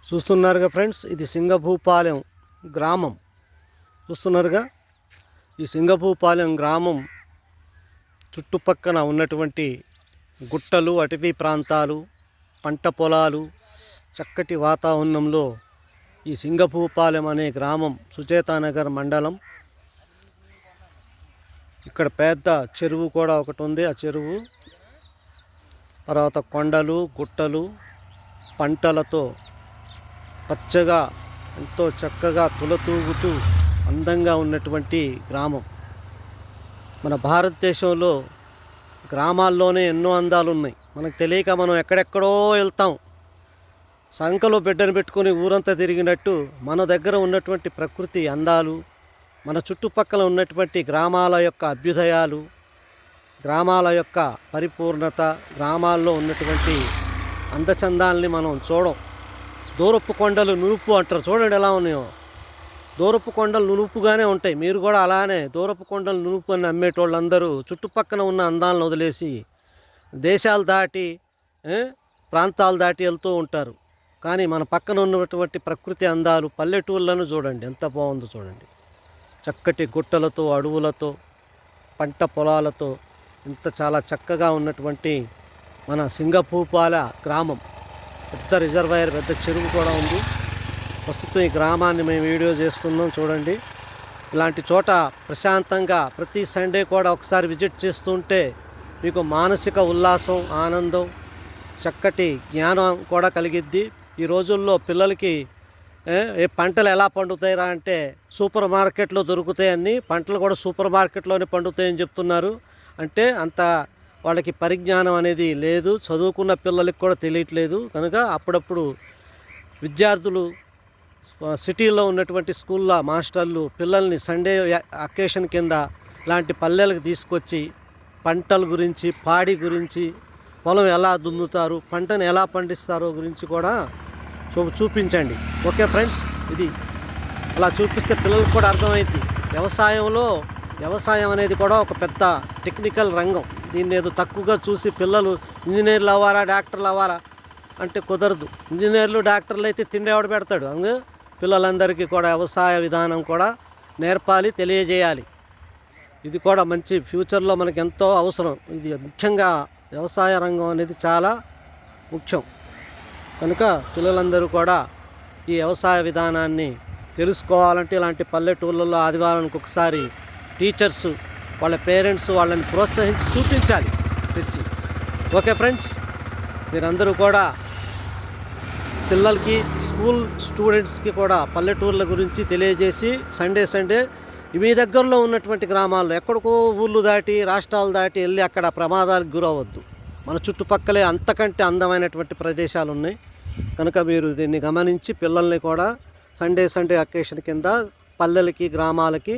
చూస్తున్నారుగా ఫ్రెండ్స్, ఇది సింగభూపాలెం గ్రామం. చూస్తున్నారుగా, ఈ సింగభూపాలెం గ్రామం చుట్టుపక్కన ఉన్నటువంటి గుట్టలు, అటవీ ప్రాంతాలు, పంట పొలాలు, చక్కటి వాతావరణంలో ఈ సింగభూపాలెం అనే గ్రామం సుచేతానగర్ మండలం. ఇక్కడ పెద్ద చెరువు కూడా ఒకటి ఉంది. ఆ చెరువు తర్వాత కొండలు, గుట్టలు, పంటలతో పచ్చగా ఎంతో చక్కగా తులతూగుతూ అందంగా ఉన్నటువంటి గ్రామం. మన భారతదేశంలో గ్రామాల్లోనే ఎన్నో అందాలు ఉన్నాయి. మనకు తెలియక మనం ఎక్కడెక్కడో వెళ్తాం. సంకలో బిడ్డను పెట్టుకొని ఊరంతా తిరిగినట్టు మన దగ్గర ఉన్నటువంటి ప్రకృతి అందాలు, మన చుట్టుపక్కల ఉన్నటువంటి గ్రామాల యొక్క అభ్యుదయాలు, గ్రామాల యొక్క పరిపూర్ణత, గ్రామాల్లో ఉన్నటువంటి అందచందాలని మనం చూడం. దూరపు కొండలు నునుపు అంటారు, చూడండి ఎలా ఉన్నాయో. దూరపు కొండలు నునుపుగానే ఉంటాయి. మీరు కూడా అలానే దూరపు కొండలు నునుపు అని అమ్మేటోళ్ళందరూ చుట్టుపక్కన ఉన్న అందాలను వదిలేసి దేశాలు దాటి ప్రాంతాలు దాటి వెళ్తూ ఉంటారు. కానీ మన పక్కన ఉన్నటువంటి ప్రకృతి అందాలు, పల్లెటూళ్ళను చూడండి ఎంత బాగుందో చూడండి. చక్కటి గుట్టలతో, అడవులతో, పంట పొలాలతో ఇంత చాలా చక్కగా ఉన్నటువంటి మన సింగభూపాల గ్రామం. పెద్ద రిజర్వాయర్, పెద్ద చెరువు కూడా ఉంది. ప్రస్తుతం ఈ గ్రామాన్ని మేము వీడియో చేస్తున్నాం చూడండి. ఇలాంటి చోట ప్రశాంతంగా ప్రతి సండే కూడా ఒకసారి విజిట్ చేస్తుంటే మీకు మానసిక ఉల్లాసం, ఆనందం, చక్కటి జ్ఞానం కూడా కలిగిద్ది. ఈ రోజుల్లో పిల్లలకి ఏ పంటలు ఎలా పండుతాయిరా అంటే సూపర్ మార్కెట్లో దొరుకుతాయని, పంటలు కూడా సూపర్ మార్కెట్లోనే పండుతాయని చెప్తున్నారు. అంటే అంత వాళ్ళకి పరిజ్ఞానం అనేది లేదు. చదువుకున్న పిల్లలకి కూడా తెలియట్లేదు. కనుక అప్పుడప్పుడు విద్యార్థులు సిటీలో ఉన్నటువంటి స్కూల్లో మాస్టర్లు పిల్లల్ని సండే అకేషన్ కింద ఇలాంటి పల్లెలకు తీసుకొచ్చి పంటల గురించి, పాడి గురించి, పొలం ఎలా దున్నుతారు, పంటను ఎలా పండిస్తారో గురించి కూడా చూపించండి. ఓకే ఫ్రెండ్స్, ఇది అలా చూపిస్తే పిల్లలకు కూడా అర్థమైంది. వ్యవసాయం అనేది కూడా ఒక పెద్ద టెక్నికల్ రంగం. దీన్ని ఏదో తక్కువగా చూసి పిల్లలు ఇంజనీర్లు అవ్వాలా, డాక్టర్లు అవ్వాలా అంటే కుదరదు. ఇంజనీర్లు, డాక్టర్లు అయితే తిండి ఎవడు పెడతాడు? అందుకే పిల్లలందరికీ కూడా వ్యవసాయ విధానం కూడా నేర్పాలి, తెలియజేయాలి. ఇది కూడా మంచి ఫ్యూచర్లో మనకు ఎంతో అవసరం. ఇది ముఖ్యంగా వ్యవసాయ రంగం అనేది చాలా ముఖ్యం. కనుక పిల్లలందరూ కూడా ఈ వ్యవసాయ విధానాన్ని తెలుసుకోవాలంటే ఇలాంటి పల్లెటూళ్ళల్లో ఆదివారానికి ఒకసారి టీచర్స్, వాళ్ళ పేరెంట్స్ వాళ్ళని ప్రోత్సహించి చూపించాలి తెచ్చి. ఓకే ఫ్రెండ్స్, మీరందరూ కూడా పిల్లలకి, స్కూల్ స్టూడెంట్స్కి కూడా పల్లెటూర్ల గురించి తెలియజేసి సండే మీ దగ్గరలో ఉన్నటువంటి గ్రామాల్లో ఎక్కడికో ఊళ్ళు దాటి, రాష్ట్రాలు దాటి వెళ్ళి అక్కడ ప్రమాదాలకు గురవద్దు. మన చుట్టుపక్కలే అంతకంటే అందమైనటువంటి ప్రదేశాలు ఉన్నాయి. కనుక మీరు దీన్ని గమనించి పిల్లల్ని కూడా సండే అకేషన్ కింద పల్లెలకి, గ్రామాలకి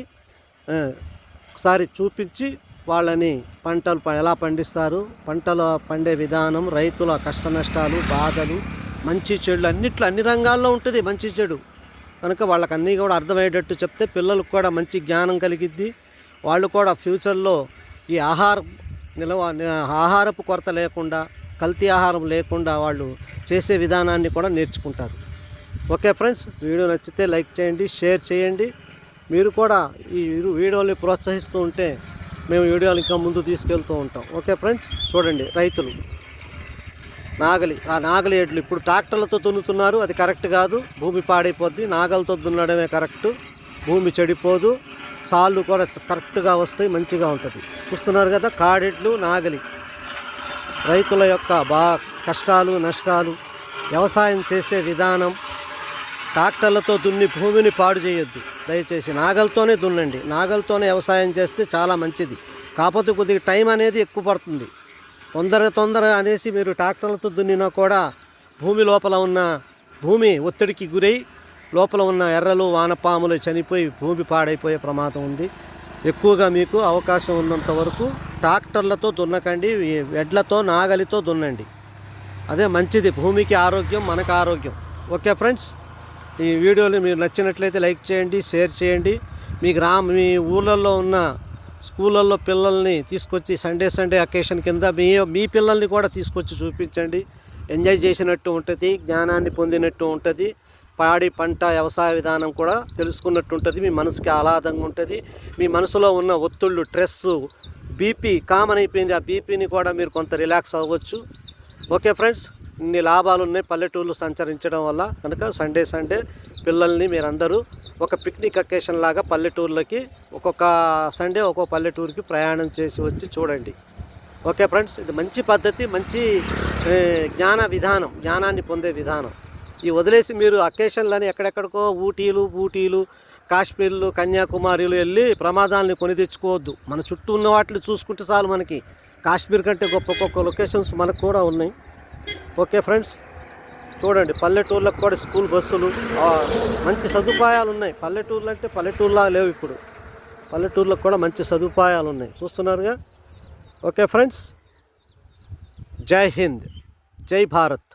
ఒకసారి చూపించి వాళ్ళని పంటలు ఎలా పండిస్తారు, పంటలు పండే విధానం, రైతుల కష్ట నష్టాలు, బాధలు, మంచి చెడు అన్ని రంగాల్లో ఉంటుంది మంచి చెడు. కనుక వాళ్ళకి అన్నీ కూడా అర్థమయ్యేటట్టు చెప్తే పిల్లలకు కూడా మంచి జ్ఞానం కలిగిద్ది. వాళ్ళు కూడా ఫ్యూచర్లో ఈ ఆహారపు కొరత లేకుండా, కల్తీ ఆహారం లేకుండా వాళ్ళు చేసే విధానాన్ని కూడా నేర్చుకుంటారు. ఓకే ఫ్రెండ్స్, వీడియో నచ్చితే లైక్ చేయండి, షేర్ చేయండి. మీరు కూడా ఈ వీడియోని ప్రోత్సహిస్తూ ఉంటే మేము వీడియోలు ఇంకా ముందు తీసుకెళ్తూ ఉంటాం. ఓకే ఫ్రెండ్స్, చూడండి రైతులు నాగలి ఎడ్లు ఇప్పుడు ట్రాక్టర్లతో దున్నుతున్నారు. అది కరెక్ట్ కాదు, భూమి పాడైపోద్ది. నాగలతో దున్నడమే కరెక్టు, భూమి చెడిపోదు, సాళ్ళు కూడా కరెక్ట్గా వస్తాయి, మంచిగా ఉంటుంది. చూస్తున్నారు కదా, కాడెడ్లు, నాగలి. రైతుల యొక్క కష్టాలు, నష్టాలు, వ్యవసాయం చేసే విధానం. ట్రాక్టర్లతో దున్ని భూమిని పాడు చేయొద్దు దయచేసి. నాగలతోనే దున్నండి. నాగలతోనే వ్యవసాయం చేస్తే చాలా మంచిది. కాకపోతే కొద్దిగా టైం అనేది ఎక్కువ పడుతుంది. తొందరగా అనేసి మీరు ట్రాక్టర్లతో దున్నినా కూడా భూమి లోపల ఉన్న భూమి ఒత్తిడికి గురై లోపల ఉన్న ఎర్రలు, వానపాములు చనిపోయి భూమి పాడైపోయే ప్రమాదం ఉంది. ఎక్కువగా మీకు అవకాశం ఉన్నంత వరకు ట్రాక్టర్లతో దున్నకండి, ఎడ్లతో, నాగలితో దున్నండి. అదే మంచిది, భూమికి ఆరోగ్యం, మనకు ఆరోగ్యం. ఓకే ఫ్రెండ్స్, ఈ వీడియోని మీరు నచ్చినట్లయితే లైక్ చేయండి, షేర్ చేయండి. మీ ఊళ్ళల్లో ఉన్న స్కూళ్ళల్లో పిల్లల్ని తీసుకొచ్చి సండే అకేషన్ కింద మీ పిల్లల్ని కూడా తీసుకొచ్చి చూపించండి. ఎంజాయ్ చేసినట్టు ఉంటుంది, జ్ఞానాన్ని పొందినట్టు ఉంటుంది, పాడి పంట వ్యవసాయ విధానం కూడా తెలుసుకున్నట్టు ఉంటుంది, మీ మనసుకి ఆహ్లాదంగా ఉంటుంది. మీ మనసులో ఉన్న ఒత్తిళ్ళు, స్ట్రెస్, బీపీ కామన్ అయిపోయింది, ఆ బీపీని కూడా మీరు కొంత రిలాక్స్ అవ్వచ్చు. ఓకే ఫ్రెండ్స్, ఇన్ని లాభాలు ఉన్నాయి పల్లెటూర్లు సంచరించడం వల్ల. కనుక సండే పిల్లల్ని మీరందరూ ఒక పిక్నిక్ అకేషన్ లాగా పల్లెటూర్లకి ఒక్కొక్క సండే ఒక్కొక్క పల్లెటూరుకి ప్రయాణం చేసి వచ్చి చూడండి. ఓకే ఫ్రెండ్స్, ఇది మంచి పద్ధతి, మంచి జ్ఞాన విధానం, జ్ఞానాన్ని పొందే విధానం. ఈ వదిలేసి మీరు అకేషన్లని ఎక్కడెక్కడికో ఊటీలు కాశ్మీర్లు కన్యాకుమారిలు వెళ్ళి ప్రమాదాలని కొని తెచ్చుకోవద్దు. మన చుట్టూ ఉన్న వాటిని చూసుకుంటే చాలు. మనకి కాశ్మీర్ కంటే గొప్ప లొకేషన్స్ మనకు కూడా ఉన్నాయి. ఓకే ఫ్రెండ్స్, చూడండి పల్లెటూర్లకు కూడా స్కూల్ బస్సులు, మంచి సదుపాయాలు ఉన్నాయి. పల్లెటూర్లు అంటే పల్లెటూర్లా లేవు ఇప్పుడు, పల్లెటూర్లకు కూడా మంచి సదుపాయాలు ఉన్నాయి, చూస్తున్నారుగా. ఓకే ఫ్రెండ్స్, జై హింద్, జై భారత్.